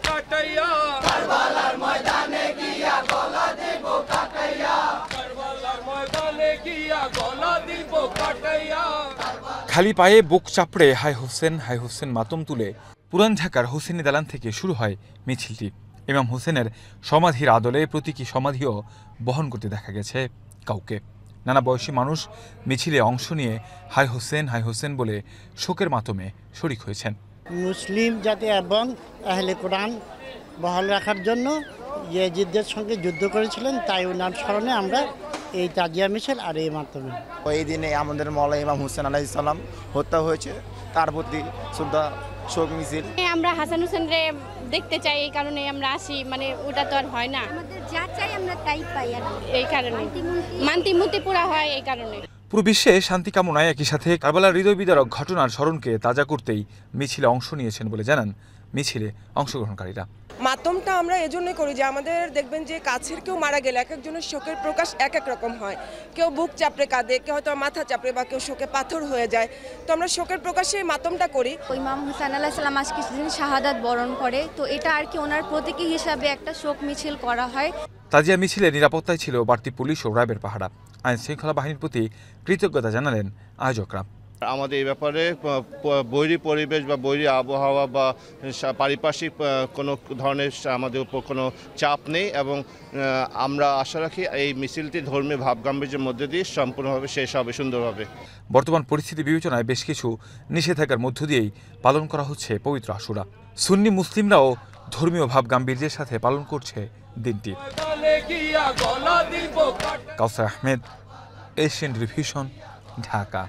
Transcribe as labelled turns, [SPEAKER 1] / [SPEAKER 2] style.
[SPEAKER 1] কাটাইয়া, কারবালার ময়দানে গিয়া গলা দিব কাটাইয়া, কারবালার ময়দানে গিয়া গলা দিব কাটাইয়া। খালি পায়ে বুক চাপড়ে হাই হোসেন মাতম তুলে পুরান ঢাকার হোসেনি দালান থেকে শুরু হয় মিছিলটি। ইমাম হোসেনের সমাধির আদলে প্রতীকী সমাধিও বহন করতে দেখা গেছে কাউকে। নানা বয়সী মানুষ মিছিলে অংশ নিয়ে হাই হোসেন বলে শোকের মাতমে শরিক হয়েছেন।
[SPEAKER 2] মুসলিম জাতি এবং আহলে কোরআন বহাল রাখার জন্য ইয়াজিদের সঙ্গে যুদ্ধ করেছিলেন, তাই ওনার স্মরণে আমরা এই তাজিয়া মিছিল আর এই মাধ্যমে
[SPEAKER 3] এই দিনে আমাদের মওলা ইমাম হোসেন আলাইহিস সালাম হত্যা হয়েছে, তার প্রতি শ্রদ্ধা শোক মিছিল।
[SPEAKER 4] আমরা হাসান হোসেনরে দেখতে চাই, এই কারণে আমরা আসি। মানে ওটা তো আর হয় না,
[SPEAKER 5] আমাদের যা চাই আমরা তাই পাই, আর
[SPEAKER 4] এই কারণে মান্তিমুতি পুরা হয়। এই কারণে
[SPEAKER 1] পুরো বিশ্বে শান্তি কামনায় একই সাথে কারবালার হৃদয় বিদারক ঘটনার স্মরণকে তাজা করতেই মিছিলে অংশ নিয়েছেন বলে জানান মিছিলে অংশগ্রহণকারীরা।
[SPEAKER 6] মাতমটা আমরা এজন্যই করি যে আমাদের দেখবেন যে কাছের কেউ মারা গেলে এক একজনের শোকের প্রকাশ এক এক রকম হয়। কেউ বুক চাপড়ে কাঁদে, কেউ হয়তো মাথা চাপড়ে, বা কেউ শোকে পাথর হয়ে যায়। তো আমরা শোকের প্রকাশে মাতমটা করি।
[SPEAKER 5] ইমাম হোসেন আলাইহিস সালাম আজ কিছুদিন শাহাদাত বরণ করে, তো এটা আর কি ওনার প্রতীকী হিসাবে একটা শোক মিছিল করা হয়।
[SPEAKER 1] তাজিয়া মিছিলে নিরাপত্তায় ছিল বাড়তি পুলিশ ও র্যাবের পাহারা। আইন শৃঙ্খলা বাহিনীর প্রতি কৃতজ্ঞতা জানালেন আয়োজকরা।
[SPEAKER 7] আমাদের এই ব্যাপারে বৈরী পরিবেশ বা বৈরী আবহাওয়া বা পারিপার্শ্বিক কোনো ধরনের আমাদের উপর কোনো চাপ নেই, এবং আমরা আশা রাখি এই মিছিলটি ধর্মীয় ভাবগাম্ভীর্যের মধ্যে দিয়ে সম্পূর্ণভাবে শেষ হবে সুন্দরভাবে। বর্তমান পরিস্থিতি বিবেচনায় বেশ কিছু নিষেধাজ্ঞার মধ্য দিয়েই পালন করা হচ্ছে পবিত্র আশুরা। সুন্নি মুসলিমরাও ধর্মীয় ভাবগাম্ভীর্যের সাথে পালন করছে দিনটি। কাউসার আহমেদ, এশিয়ান টেলিভিশন, ঢাকা।